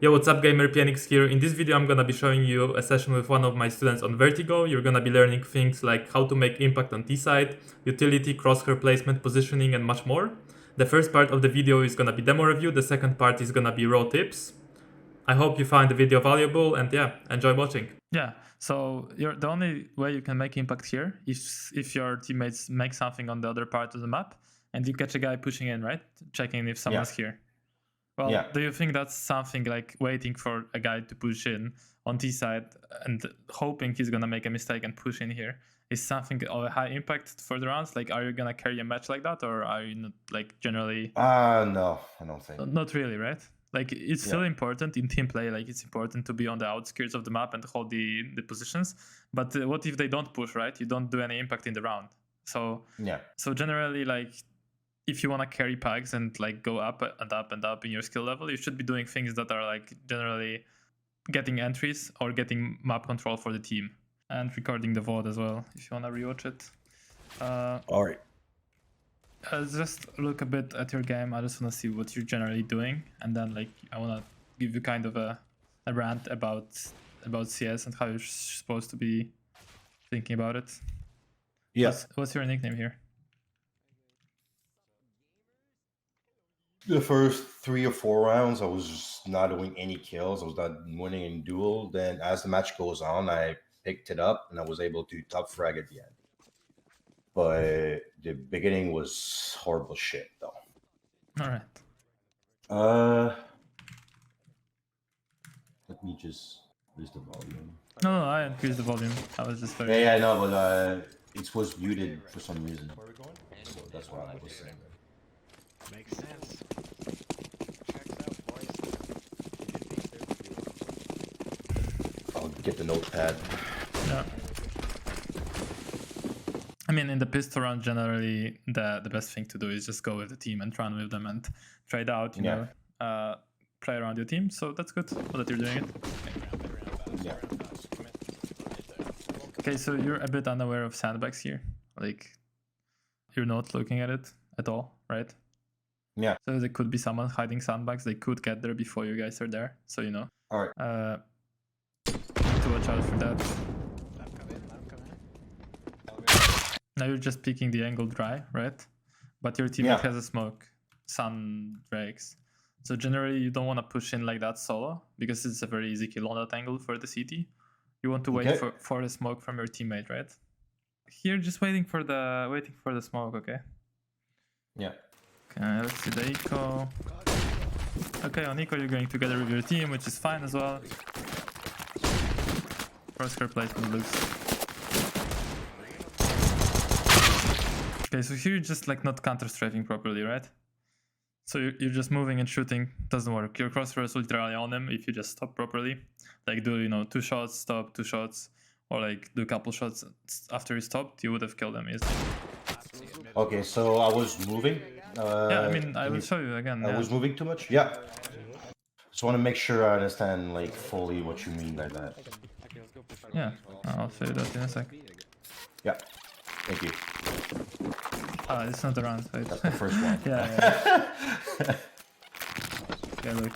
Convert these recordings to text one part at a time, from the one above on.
Yo, what's up, gamer? PNX here. In this video, I'm gonna be showing you a session with one of my students on Vertigo. You're gonna be learning things like how to make impact on T-side, utility, crosshair placement, positioning, and much more. The first part of the video is gonna be demo review. The second part is gonna be raw tips. I hope you find the video valuable, and yeah, enjoy watching. Yeah, so the only way you can make impact here is if your teammates make something on the other part of the map and you catch a guy pushing in, right? Checking if someone's here. Well, do you think that's something like waiting for a guy to push in on T side and hoping he's gonna make a mistake and push in here is something of a high impact for the rounds? Like, are you gonna carry a match like that, or are you not like generally? No, I don't think. Not really, right? Like, it's still important in team play. Like, it's important to be on the outskirts of the map and hold the positions. But what if they don't push, right? You don't do any impact in the round. So So generally, like, if you want to carry packs and like go up and up and up in your skill level, you should be doing things that are like generally getting entries or getting map control for the team, and recording the VOD as well if you want to rewatch it. All right. Just look a bit at your game. I just want to see what you're generally doing, and then like I want to give you kind of a rant about CS and how you're supposed to be thinking about it. What's your nickname here? The first 3 or 4 rounds, I was just not doing any kills. I was not winning in duel. Then as the match goes on, I picked it up and I was able to top frag at the end. But the beginning was horrible shit, though. All right. Let me just increase the volume. No, I increased the volume. I was just very... Yeah, I know, but it was muted for some reason. So that's why I was saying that. Makes sense. I'll get the notepad. Yeah. I mean, in the pistol round, generally, the best thing to do is just go with the team and run with them and try it out, you know, play around your team. So that's good that you're doing it. Yeah. Okay, so you're a bit unaware of sandbags here. Like, you're not looking at it at all, right? Yeah. So there could be someone hiding sandbags. They could get there before you guys are there. So, you know. All right. To watch out for that. Now you're just picking the angle dry, right? But your teammate has a smoke, sun breaks. So generally you don't want to push in like that solo because it's a very easy kill on that angle for the CT. You want to wait for the smoke from your teammate, right? Here, just waiting for the smoke, okay? Yeah. Okay, let's see the eco. Okay, on eco you're going together with your team, which is fine as well. Crosshair placement looks. Okay, so here you're just like not counter-strafing properly, right? So you're just moving and shooting, doesn't work. Your crosshair is literally on him if you just stop properly. Like do, you know, 2 shots, stop, 2 shots, or like do a couple shots after you stopped, you would have killed him easily. Okay, so I was moving. Yeah, I mean, I will show you again. I was moving too much? Yeah. Just want to make sure I understand like fully what you mean by that. Yeah, I'll show you that in a sec. Yeah, thank you. It's not the round, right? That's the first one. Yeah. Yeah, look.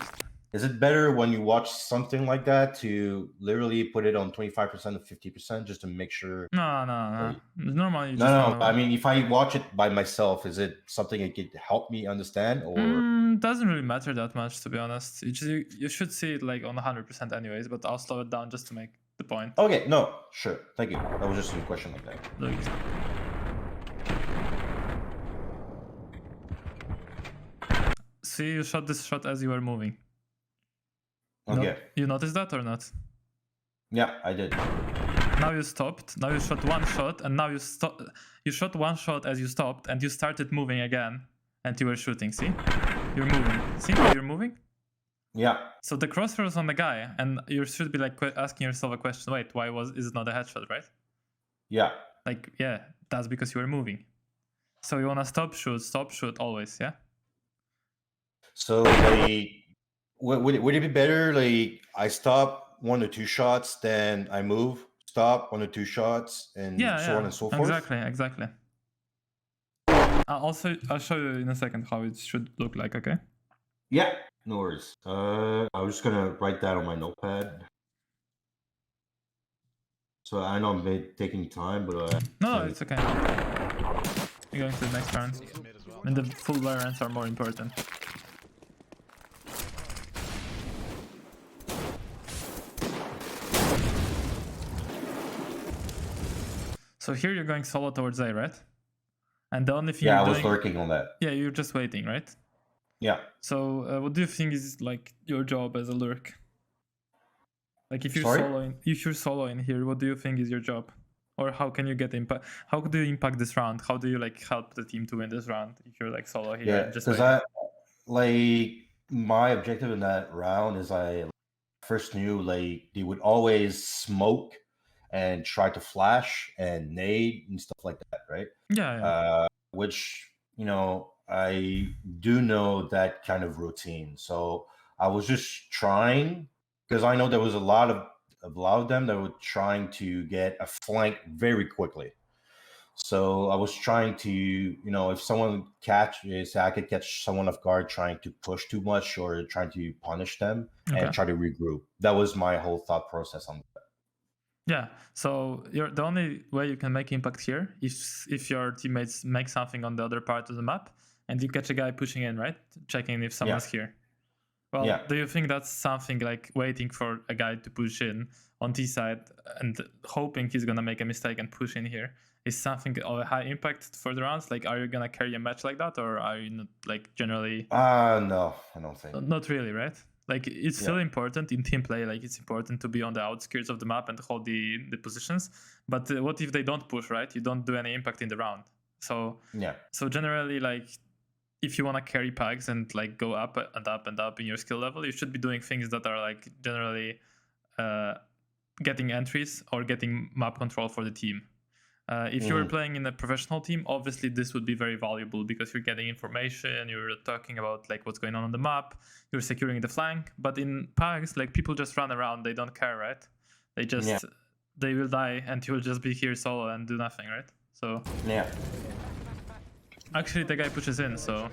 Is it better when you watch something like that to literally put it on 25% or 50% just to make sure? No. Normally you just No. I mean, if I watch it by myself, is it something that could help me understand, or? Doesn't really matter that much, to be honest. You should see it like on 100% anyways, but I'll slow it down just to make the point. Okay, no, sure. Thank you. That was just a question like that. Look. See, you shot this shot as you were moving. Okay. You noticed that or not? Yeah, I did. Now you stopped. Now you shot 1 shot, and now you shot 1 shot as you stopped, and you started moving again, and you were shooting. See, you're moving. See how you're moving? Yeah. So the crosshair is on the guy, and you should be like asking yourself a question. Wait, why is it not a headshot, right? Yeah. Like, yeah, that's because you were moving. So you wanna stop, shoot always, yeah? So like, would it be better like I stop 1 or 2 shots, then I move, stop 1 or 2 shots, and so on and so forth? Exactly. I'll show you in a second how it should look like, okay? Yeah. No worries. I was just gonna write that on my notepad. So I know I'm taking time, but no, it's okay. You're going to the next round. And the full rounds are more important. So here you're going solo towards A, right? And the only thing yeah, you're I was doing, lurking on that. yeah, you're just waiting, right? Yeah. So what do you think is like your job as a lurk? Like if you're Sorry? soloing here, what do you think is your job? Or how can you get impact? How do you impact this round? How do you like help the team to win this round if you're like solo here? Yeah, because my objective in that round is I first knew like they would always smoke and try to flash and nade and stuff like that, right? Yeah. Which I do know that kind of routine. So I was just trying because I know there was a lot of them that were trying to get a flank very quickly. So I was trying to, if someone catches, I could catch someone off guard trying to push too much or trying to punish them and try to regroup. That was my whole thought process on that. Yeah. So the only way you can make impact here is if your teammates make something on the other part of the map and you catch a guy pushing in, right? Checking if someone's here. Well, do you think that's something like waiting for a guy to push in on T side and hoping he's gonna make a mistake and push in here is something of a high impact for the rounds? Like, are you gonna carry a match like that, or are you not like generally? No, I don't think. Not really, right? Like it's still important in team play. Like it's important to be on the outskirts of the map and hold the positions. But what if they don't push, right? You don't do any impact in the round. So So generally, like if you want to carry packs and like go up and up and up in your skill level, you should be doing things that are like generally getting entries or getting map control for the team. If you were playing in a professional team, obviously this would be very valuable because you're getting information, you're talking about like what's going on the map, you're securing the flank. But in packs, like people just run around, they don't care, right? They just they will die and you will just be here solo and do nothing, right? So actually the guy pushes in, so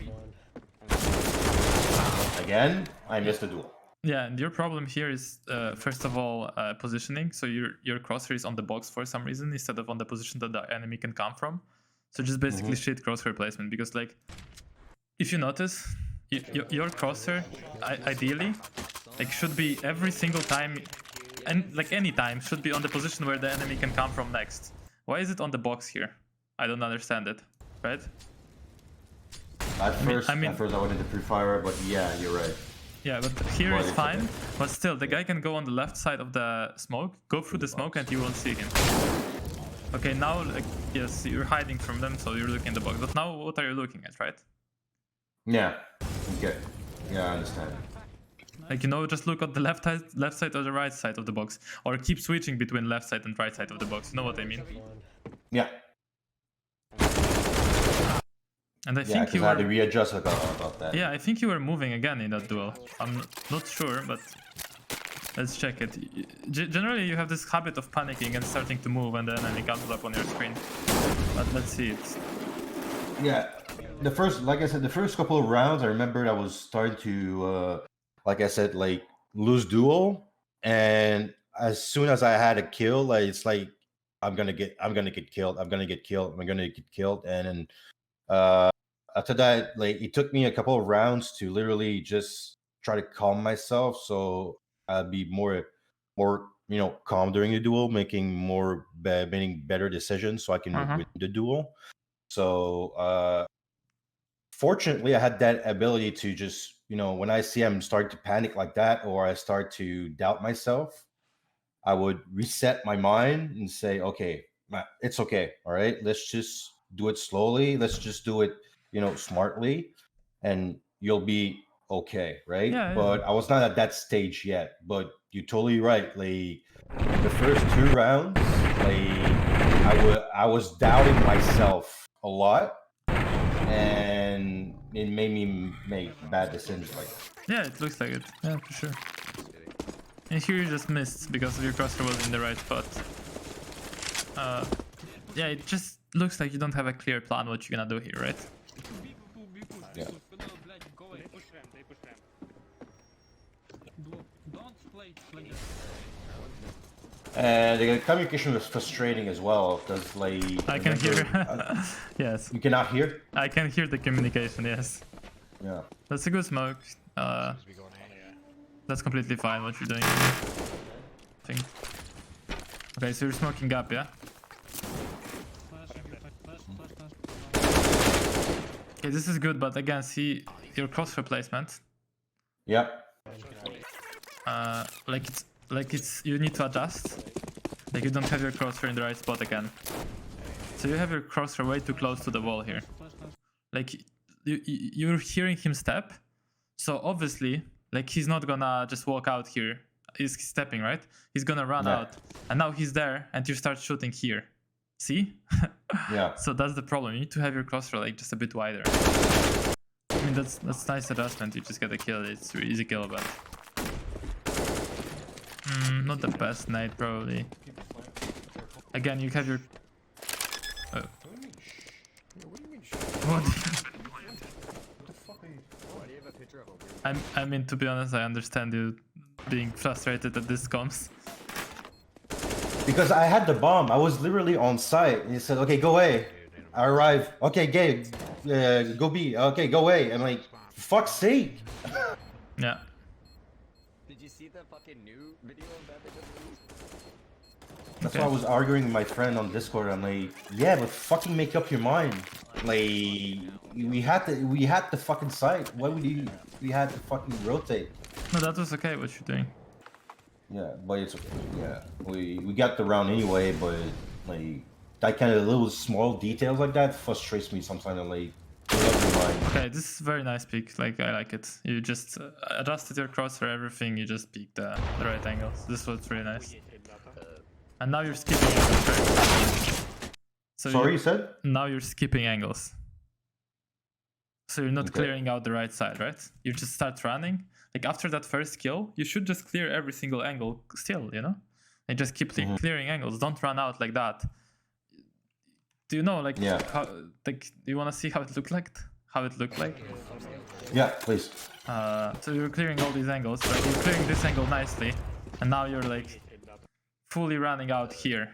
again I missed the duel. Yeah, and your problem here is first of all positioning. So your crosshair is on the box for some reason instead of on the position that the enemy can come from. So just basically shit crosshair placement, because like if you notice, your crosshair ideally like should be every single time, and like any time should be on the position where the enemy can come from next. Why is it on the box here? I don't understand it, right? At first I went into pre-fire, but yeah, you're right. Yeah, but here is fine. But still, the guy can go on the left side of the smoke, go through the smoke, and you won't see him. Okay, now, like, yes, you're hiding from them, so you're looking at the box. But now, what are you looking at, right? Yeah. Okay. Yeah, I understand. Like, you know, just look at the left side or the right side of the box, or keep switching between left side and right side of the box. You know what I mean? Yeah. And I think you had to readjust about that. Yeah, I think you were moving again in that duel. I'm not sure, but let's check it. Generally, you have this habit of panicking and starting to move, and the enemy comes up on your screen. But let's see it. Yeah, like I said, the first couple of rounds, I remembered I was starting to, like I said, like lose duel, and as soon as I had a kill, like it's like I'm gonna get killed, and then after that, like it took me a couple of rounds to literally just try to calm myself, so I'd be more calm during the duel, making better decisions so I can win the duel. So fortunately I had that ability to just, when I see I'm starting to panic like that, or I start to doubt myself, I would reset my mind and say, okay, it's okay, all right, let's just do it slowly, let's just do it smartly, and you'll be okay, right? But I was not at that stage yet. But you're totally right. Like the first 2 rounds, like I was doubting myself a lot, and it made me make bad decisions like that. Yeah, it looks like it. Yeah, for sure. And here you just missed because your crosshair was in the right spot. Yeah, it just looks like you don't have a clear plan what you're gonna do here, right? Yeah. And the communication was frustrating as well, because like... I can hear. Yes. You cannot hear? I can hear the communication, yes. Yeah. That's a good smoke. That's completely fine what you're doing. I think. Okay, so you're smoking up, yeah? Okay, this is good, but again, see your cross replacement. Yeah. Like it's you need to adjust. Like you don't have your crosshair in the right spot again. So you have your crosshair way too close to the wall here. Like you're hearing him step. So obviously, like he's not gonna just walk out here. He's stepping, right? He's gonna run out. And now he's there and you start shooting here. See? Yeah. So that's the problem. You need to have your crosshair like just a bit wider. I mean that's nice adjustment. You just get a kill. It's really easy kill, but not the best nade probably. Again, you have your. What? I mean, to be honest, I understand you being frustrated at this comms. Because I had the bomb. I was literally on site. And he said, okay, go away. I arrive. Okay, Gabe, go B. Okay, go away. I'm like, for fuck's sake. Yeah. Did you see the fucking new video of that they just released? That's why I was arguing with my friend on Discord. I'm like, yeah, but fucking make up your mind. Like, we had the fucking site. Why would you? We had to fucking rotate. No, that was okay. What you're doing. Yeah, but it's okay. Yeah, we got the round anyway. But like that kind of little small details like that frustrates me sometimes. I'm like, make up your mind. Okay, this is a very nice pick. Like I like it. You just adjusted your cross for everything. You just picked the right angles. This was really nice. And now you're skipping angles, right? So Sorry, you said? Now you're skipping angles. So you're not Okay. clearing out the right side, right? You just start running. Like after that first kill, you should just clear every single angle still, you know? And just keep clearing angles. Don't run out like that. Do you know, like, how, like, do you want to see how it looked like? How it looked like? Yeah, please. So you're clearing all these angles, like you're clearing this angle nicely, and now you're like fully running out here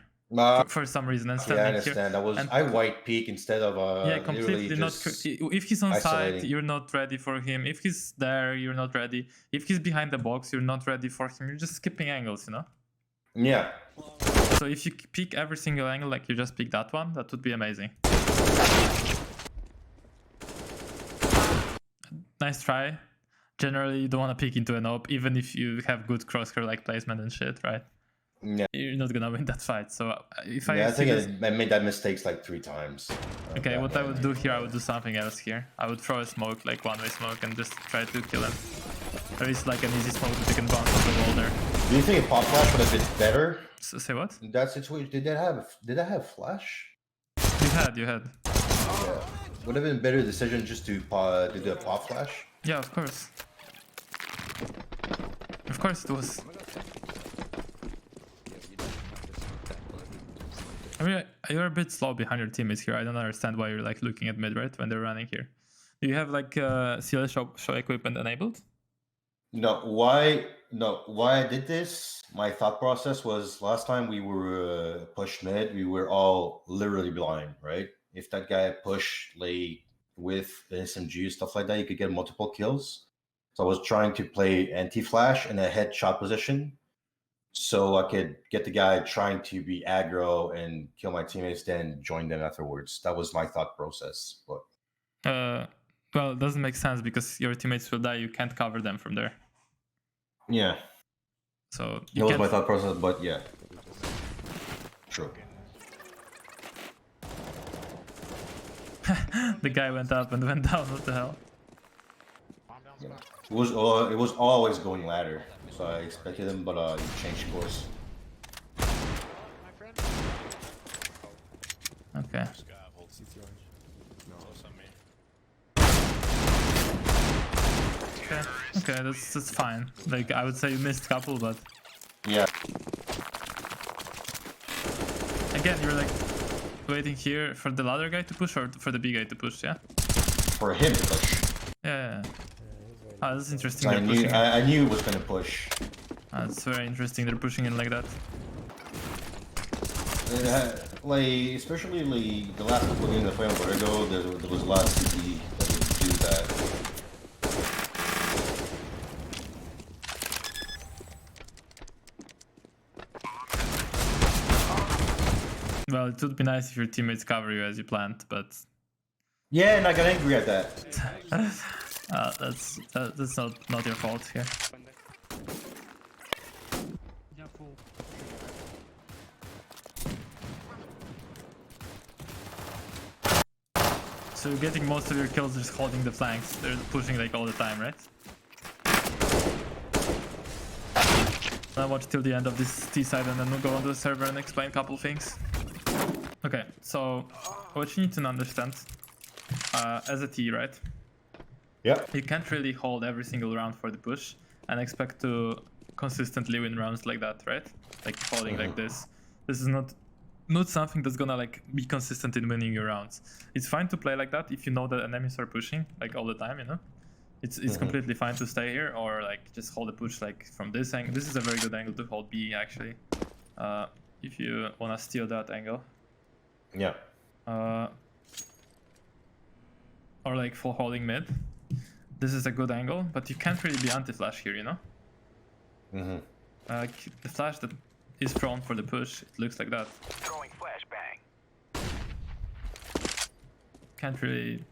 for some reason and standing Yeah, I understand. here. I white peak instead of yeah, completely not. If he's on side, you're not ready for him. If he's there, you're not ready. If he's behind the box, you're not ready for him. You're just skipping angles, you know? Yeah. So if you pick every single angle, like you just pick that one, that would be amazing. Nice try. Generally, you don't want to peek into an op, even if you have good crosshair like placement and shit, right? Yeah. You're not gonna win that fight. So if I think I made that mistakes like 3 times. Okay, what I would do here, I would do something else here. I would throw a smoke, like one-way smoke, and just try to kill him. Or it's like an easy smoke that you can bounce off the wall there. Do you think a pop flash would have been better? So, say what? In that situation, did I have flash? You had. Yeah. Would have been a better decision just to do a pop flash? Yeah, of course. Of course it was. I mean, you're a bit slow behind your teammates here. I don't understand why you're like looking at mid, right, when they're running here. Do you have like CL show equipment enabled? No, why I did this, my thought process was last time we were pushed mid, we were all literally blind, right? If that guy pushed like with the SMG, stuff like that, you could get multiple kills. So I was trying to play anti-flash in a headshot position so I could get the guy trying to be aggro and kill my teammates, then join them afterwards. That was my thought process. But well, it doesn't make sense because your teammates will die. You can't cover them from there. yeah, So that was my thought process. But yeah, true. The guy went up and went down. What the hell? It was always going ladder, so I expected him, but he changed course. Okay. Okay, that's fine. Like I would say you missed a couple, but Yeah. again, you're like waiting here for the ladder guy to push or for the B guy to push, yeah? For him to push. Yeah. Oh, that's interesting. So They're pushing. I knew he was gonna push. It's very interesting. They're pushing in like that. Like, especially like the last couple of games I played on Vertigo, there was a lot of CP that would do that. Well, it would be nice if your teammates cover you as you plant, but Yeah, and I got angry at that. that's not your fault here. So you're getting most of your kills just holding the flanks. They're pushing like all the time, right? I watch till the end of this T side and then we'll go on to the server and explain a couple things. Okay, so what you need to understand as a T, right? Yeah. You can't really hold every single round for the push and expect to consistently win rounds like that, right? Like holding like this. This is not something that's gonna like be consistent in winning your rounds. It's fine to play like that if you know that enemies are pushing like all the time, you know? It's completely fine to stay here or like just hold a push like from this angle. This is a very good angle to hold B actually. If you wanna steal that angle. Yeah. Or like full holding mid. This is a good angle, but you can't really be anti-flash here, you know? The flash that is thrown for the push, it looks like that. Throwing flashbang. Can't really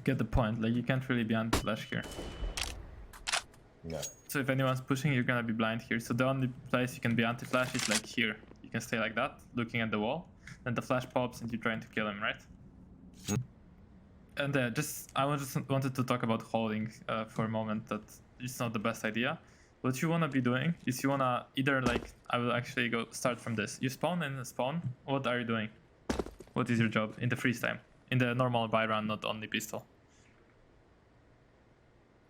get the point. Like you can't really be anti-flash here. Yeah. So if anyone's pushing, you're gonna be blind here. So the only place you can be anti-flash is like here. You can stay like that, looking at the wall. Then the flash pops and you're trying to kill him, right? And I just wanted to talk about holding for a moment. That it's not the best idea. What you wanna be doing is you wanna either like I will actually go start from this. You spawn and spawn. What are you doing? What is your job in the freeze time? In the normal buy round, not only pistol.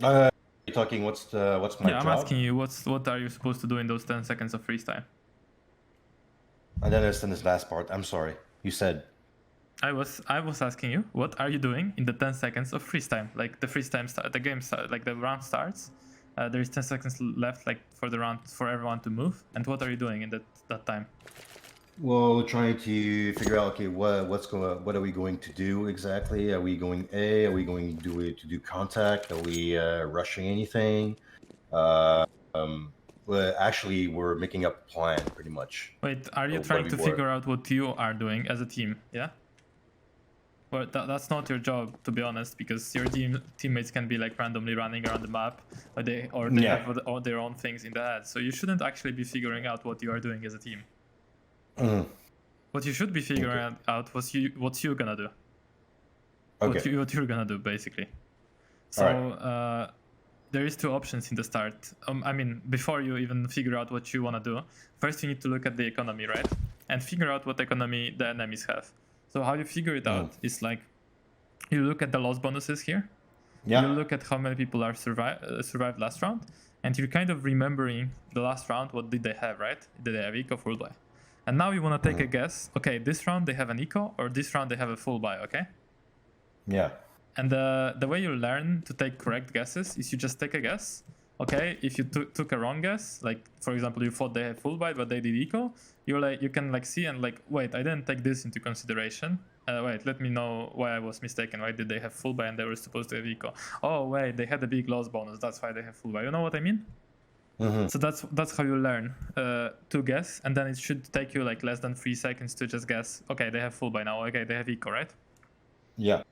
You're talking what's my Yeah, job? I'm asking you what are you supposed to do in those 10 seconds of freeze time? I don't understand this last part. I'm sorry. You said. I was asking you, what are you doing in the 10 seconds of freeze time? Like the freeze time the game like the round starts. There is 10 seconds left, like for the round for everyone to move. And what are you doing in that time? Well, trying to figure out okay, what are we going to do exactly? Are we going A? Are we going to do contact? Are we rushing anything? Well, actually, we're making up a plan pretty much. Wait, are you trying to figure out what you are doing as a team? Yeah. Well, that's not your job, to be honest, because your teammates can be like randomly running around the map, or they have all their own things in their head. So you shouldn't actually be figuring out what you are doing as a team. What you should be figuring out was what you're gonna do. Okay. What you're gonna do, basically. So there is two options in the start. I mean, before you even figure out what you wanna do, first you need to look at the economy, right? And figure out what economy the enemies have. So how you figure it out is like, you look at the loss bonuses here. Yeah. You look at how many people are survived last round, and you're kind of remembering the last round. What did they have, right? Did they have eco, full buy? And now you want to take a guess. Okay, this round they have an eco, or this round they have a full buy. Okay. Yeah. And the way you learn to take correct guesses is you just take a guess. Okay, if you took a wrong guess, like for example you thought they had full buy but they did eco, you can like see and like, wait, I didn't take this into consideration. Wait, let me know why I was mistaken. Why did they have full buy and they were supposed to have eco? Oh wait, they had a big loss bonus, that's why they have full buy. You know what I mean? So that's how you learn to guess, and then it should take you like less than 3 seconds to just guess. Okay, they have full buy now. Okay, they have eco, right? Yeah.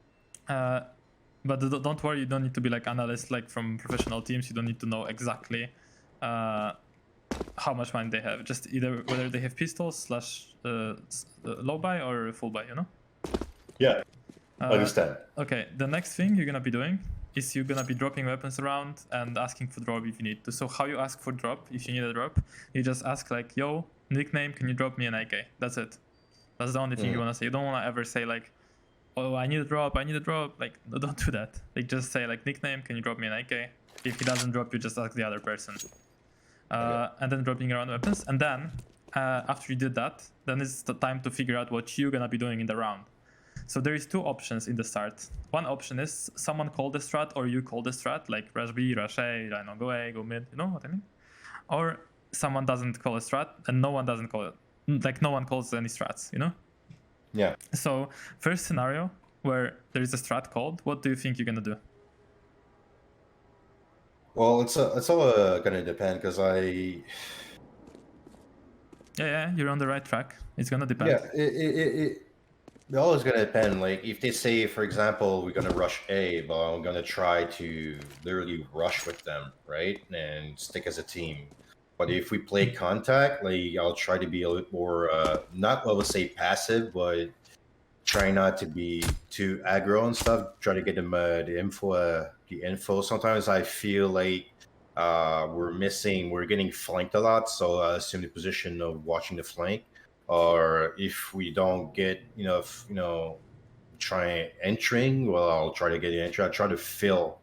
But don't worry, you don't need to be like analysts like from professional teams. You don't need to know exactly how much money they have. Just either whether they have pistols / low buy or full buy, you know? Yeah, understand. Okay, the next thing you're gonna be doing is you're gonna be dropping weapons around and asking for drop if you need to. So how you ask for drop, if you need a drop, you just ask like, yo, nickname, can you drop me an AK? That's it. That's the only thing you wanna say. You don't wanna ever say like, oh, I need a drop. Like, no, don't do that. Like, just say like, nickname, can you drop me an AK? If he doesn't drop, you just ask the other person. And then dropping around weapons. And then after you did that, then it's the time to figure out what you're gonna be doing in the round. So there is two options in the start. One option is someone call the strat or you call the strat, like rush B, rush A, I don't know, go A, go mid, you know what I mean? Or someone doesn't call a strat and no one doesn't call it. Like no one calls any strats, you know? Yeah. So first scenario where there is a strat called, what do you think you're gonna do? Well, it's all gonna depend because Yeah, you're on the right track. It's gonna depend. Yeah, it always gonna depend. Like if they say, for example, we're gonna rush A, but I'm gonna try to literally rush with them, right, and stick as a team. But if we play contact, like I'll try to be a little more, not I would say passive, but try not to be too aggro and stuff. Try to get them the info. Sometimes I feel like we're getting flanked a lot, so I assume the position of watching the flank. Or if we don't get try entering, well, I'll try to get the entry. I try to fill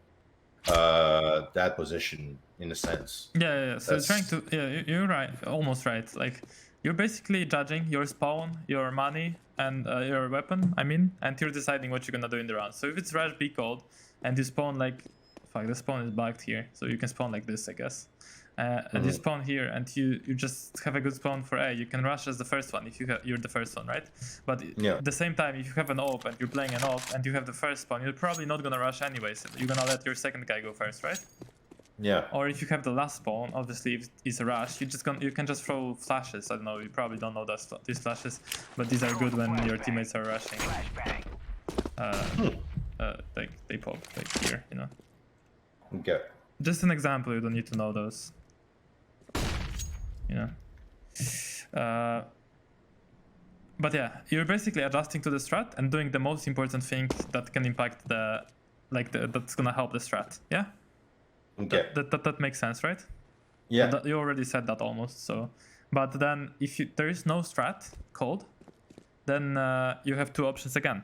that position in a sense. Yeah. So trying to, you're right, almost right. Like you're basically judging your spawn, your money, and your weapon. I mean, and you're deciding what you're gonna do in the round. So if it's rush B called, and you spawn like, fuck, the spawn is bugged here, so you can spawn like this, I guess. And you spawn here, and you just have a good spawn for A. You can rush as the first one if you're the first one, right? But at the same time, if you have an AWP and you're playing an AWP and you have the first spawn, you're probably not gonna rush anyways. You're gonna let your second guy go first, right? Yeah. Or if you have the last spawn, obviously if it's a rush, you can just throw flashes. I don't know, you probably don't know these flashes, but these are good when your teammates are rushing. Like they pop like here, you know. Okay. Just an example, you don't need to know those. You know. But yeah, you're basically adjusting to the strat and doing the most important thing that can impact that's gonna help the strat. Yeah. Okay. That makes sense, right? Yeah. You already said that almost. So, but then if there is no strat called, then you have two options again.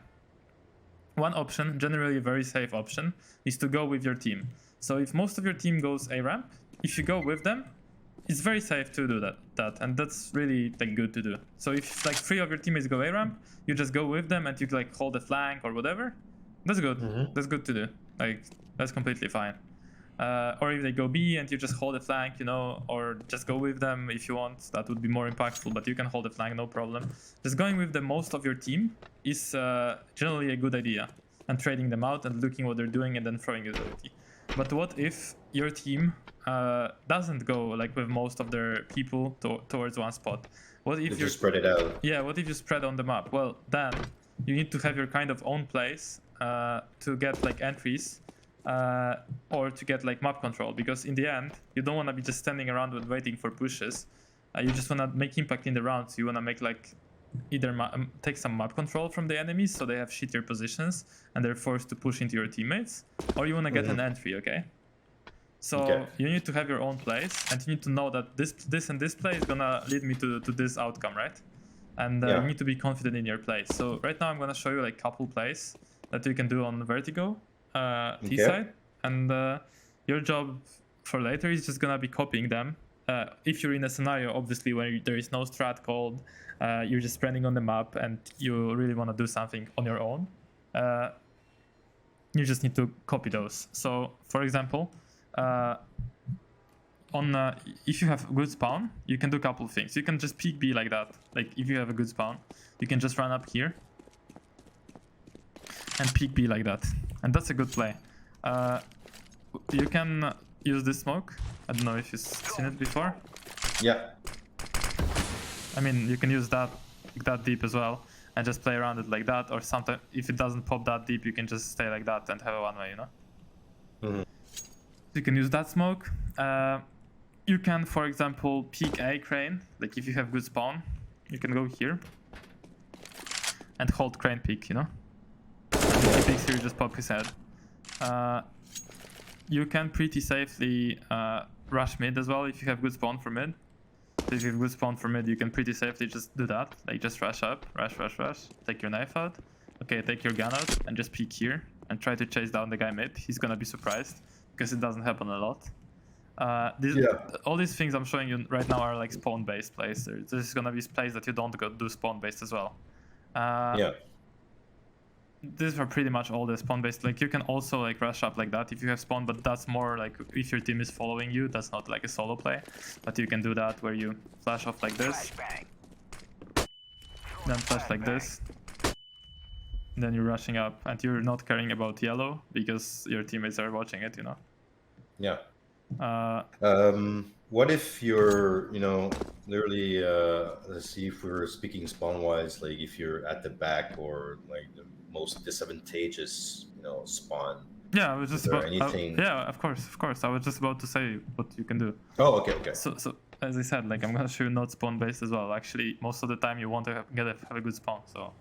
One option, generally a very safe option, is to go with your team. So if most of your team goes A ramp, if you go with them, it's very safe to do that, and that's really like good to do. So if like 3 of your teammates go A ramp, you just go with them and you like hold the flank or whatever. That's good. That's good to do. Like that's completely fine. Or if they go B and you just hold the flank, you know, or just go with them if you want, that would be more impactful, but you can hold the flank, no problem. Just going with the most of your team is generally a good idea, and trading them out and looking what they're doing and then throwing it ulti. But what if your team doesn't go like with most of their people towards one spot? What if you spread it out? Yeah, what if you spread on the map? Well, then you need to have your kind of own place to get like entries. Or to get like map control, because in the end you don't want to be just standing around and waiting for pushes. You just want to make impact in the rounds. You want to make like either take some map control from the enemies so they have shittier positions and they're forced to push into your teammates, or you want to get an entry. Okay, so you need to have your own place and you need to know that this and this play is gonna lead me to this outcome, right? And you need to be confident in your place. So right now I'm gonna show you like couple plays that you can do on Vertigo T side, and your job for later is just gonna be copying them. If you're in a scenario, obviously, where there is no strat called, you're just spreading on the map, and you really want to do something on your own, you just need to copy those. So, for example, if you have good spawn, you can do a couple of things. You can just peek B like that. Like if you have a good spawn, you can just run up here and peek B like that, and that's a good play. You can use this smoke. I don't know if you've seen it before. Yeah. I mean, you can use that deep as well and just play around it like that, or sometimes if it doesn't pop that deep, you can just stay like that and have a one-way, you know? You can use that smoke. You can, for example, peek A crane. Like if you have good spawn, you can go here and hold crane peek, you know? And if he peeks here, you just pop his head. You can pretty safely rush mid as well if you have good spawn for mid. So if you have good spawn for mid, you can pretty safely just do that. Like just rush up, rush, take your knife out. Okay, take your gun out and just peek here and try to chase down the guy mid. He's gonna be surprised because it doesn't happen a lot. All these things I'm showing you right now are like spawn-based plays. There's gonna be plays that you don't go do spawn-based as well. these are pretty much all the spawn based. Like you can also like rush up like that if you have spawn, but that's more like if your team is following you. That's not like a solo play, but you can do that where you flash off like this, then flash like this, then you're rushing up and you're not caring about yellow because your teammates are watching it, you know. Yeah. What if you're, literally, let's see if we're speaking spawn wise, like if you're at the back or like the most disadvantageous, spawn. Yeah, I was just about anything. Yeah, of course. I was just about to say what you can do. Oh, okay. So as I said, like I'm gonna show you not spawn based as well. Actually, most of the time you want to have a good spawn. So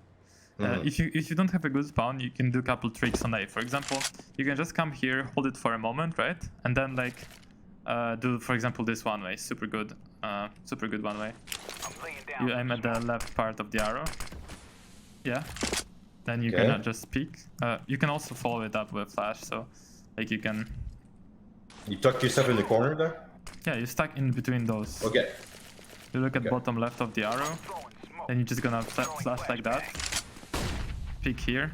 if you don't have a good spawn, you can do a couple tricks on A. For example, you can just come here, hold it for a moment, right, and then like do, for example, this one way. Super good one way. You aim at the left part of the arrow. Yeah. Then you can just peek. You can also follow it up with flash, so like you can. You tuck yourself in the corner there. Yeah, you're stuck in between those. Okay. You look at bottom left of the arrow, then you're just gonna flash like that. Peek here.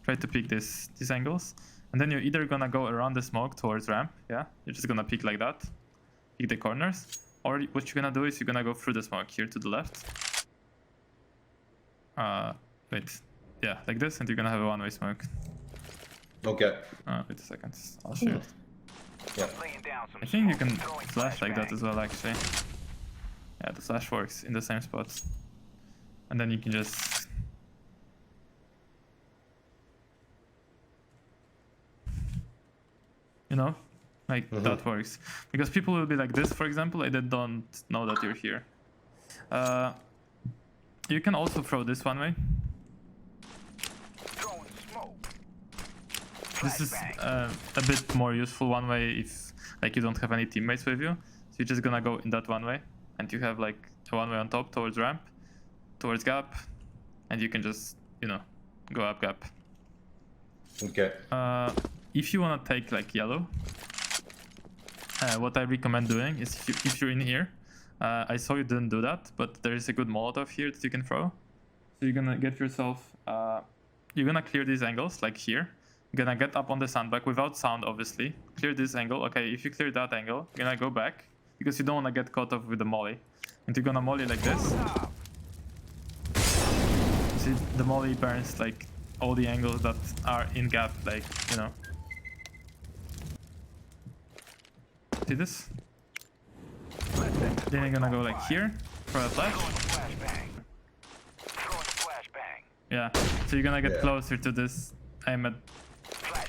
Try to peek these angles, and then you're either gonna go around the smoke towards ramp. Yeah, you're just gonna peek like that, peek the corners, or what you're gonna do is you're gonna go through the smoke here to the left. Wait. Yeah, like this, and you're gonna have a one-way smoke. Okay. Wait a second, I'll show you. Yeah. I think you can flash like that as well, actually. Yeah, the flash works in the same spots. And then you can just... that works. Because people will be like this, for example, and they don't know that you're here. You can also throw this one way. This is a bit more useful one way if like you don't have any teammates with you. So you're just gonna go in that one way, and you have like a one way on top towards ramp, towards gap, and you can just go up gap. Okay. If you wanna take like yellow, what I recommend doing is if you're in here, I saw you didn't do that, but there is a good Molotov here that you can throw. So you're gonna get yourself, you're gonna clear these angles like here. You're gonna get up on the sandbag without sound, obviously. Clear this angle. Okay, if you clear that angle, you're gonna go back because you don't wanna get caught off with the molly. And you're gonna molly like this. See, the molly burns like all the angles that are in gap, like, See this? Then you're gonna go like here for a flash. Yeah, so you're gonna get closer to this. I'm at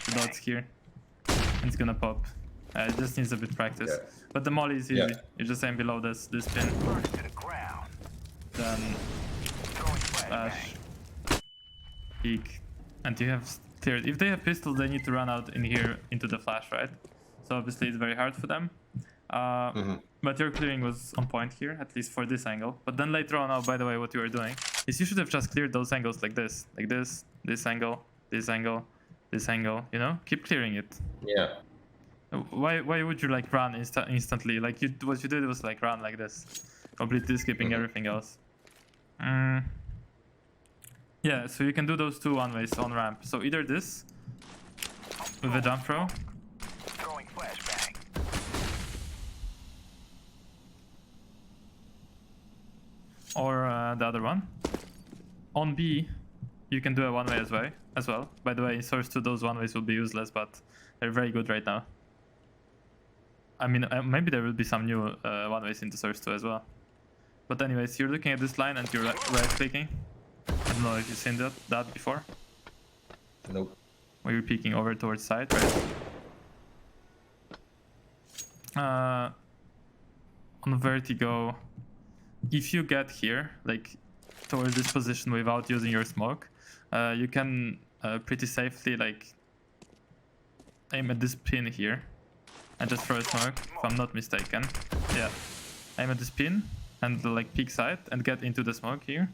the dots here. And it's gonna pop. It just needs a bit of practice. Yeah. But the molly is easy. Yeah. You just aim below this pin. Then flash. Peek. And you have cleared. If they have pistols, they need to run out in here into the flash, right? So obviously it's very hard for them. But your clearing was on point here, at least for this angle. But then later on, oh, by the way, what you are doing is you should have just cleared those angles like this, this angle, this angle, this angle. Keep clearing it. Yeah. Why would you like run instantly? Like what you did was like run like this, completely skipping everything else. Yeah, so you can do those two one ways on ramp. So either this with a jump throw. Or the other one. On B, you can do a one-way as well. By the way, in Source 2, those one-ways will be useless, but they're very good right now. I mean, maybe there will be some new one-ways into Source 2 as well. But anyways, you're looking at this line and you're right-clicking. I don't know if you've seen that before. Nope. Where you're peeking over towards side, right? On Vertigo, if you get here, like towards this position without using your smoke, you can pretty safely like aim at this pin here and just throw a smoke, if I'm not mistaken. Yeah, aim at this pin and like peek side and get into the smoke here,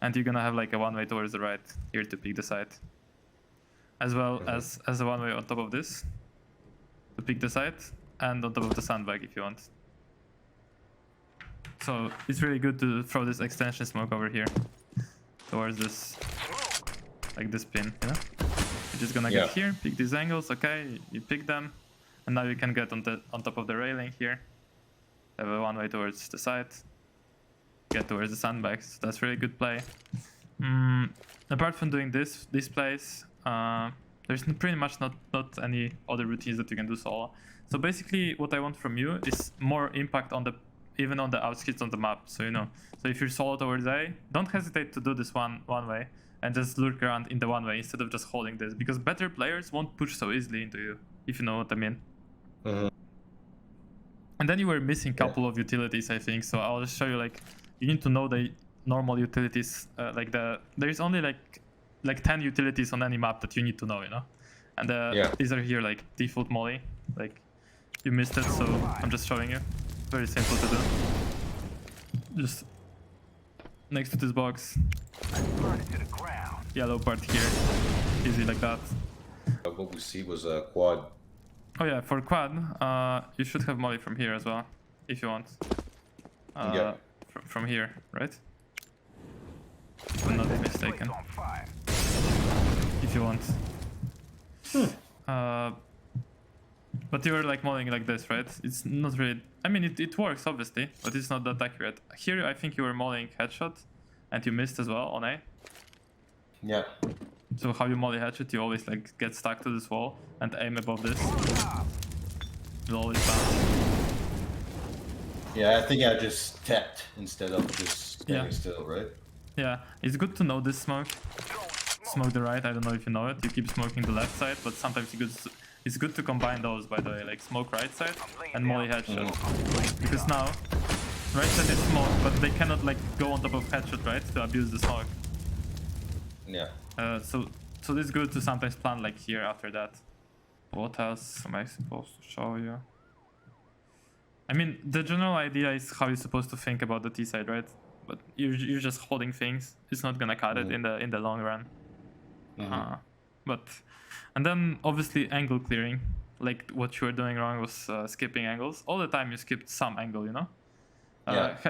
and you're gonna have like a one way towards the right here to peek the side, as well as a one way on top of this to peek the side and on top of the sandbag if you want. So it's really good to throw this extension smoke over here towards this. like this pin, you know? You're just gonna get here, pick these angles, okay, you pick them, and now you can get on top of the railing here. Have a one way towards the side, get towards the sandbags. So that's really good play. Apart from doing these plays, there's pretty much not any other routines that you can do solo. So basically, what I want from you is more impact on even on the outskirts of the map. So you know, so if you're solo towards A, don't hesitate to do this one way and just lurk around in the one way instead of just holding this, because better players won't push so easily into you, if you know what I mean. And then you were missing a couple of utilities, I think. So I'll just show you, like, you need to know the normal utilities. There's only like 10 utilities on any map that you need to know, you know. And these are here, like default molly. Like, you missed it, so I'm just showing you. Very simple to do. Just next to this box. Yellow part here. Easy like that. What we see was a quad. Oh yeah, for quad, you should have molly from here as well, if you want. From here, right? If I'm not mistaken. If you want. But you were like mollying like this, right? It's not really... I mean, it works, obviously, but it's not that accurate. Here, I think you were mollying headshot, and you missed as well on A. Yeah. So how you molly headshot, you always like get stuck to this wall and aim above this. You'll always bounce. Yeah, I think I just tapped instead of just standing still, right? Yeah, it's good to know this smoke. Smoke the right, I don't know if you know it. You keep smoking the left side, but sometimes it's good to combine those, by the way, like smoke right side and molly headshot. Because now, right side is smoke, but they cannot like go on top of headshot, right, to abuse the smoke. Yeah. So it's good to sometimes plan like here after that. What else am I supposed to show you? I mean, the general idea is how you're supposed to think about the T side, right? But you're just holding things. It's not gonna cut it in the long run. And then obviously angle clearing. Like what you were doing wrong was skipping angles. All the time you skipped some angle, you know?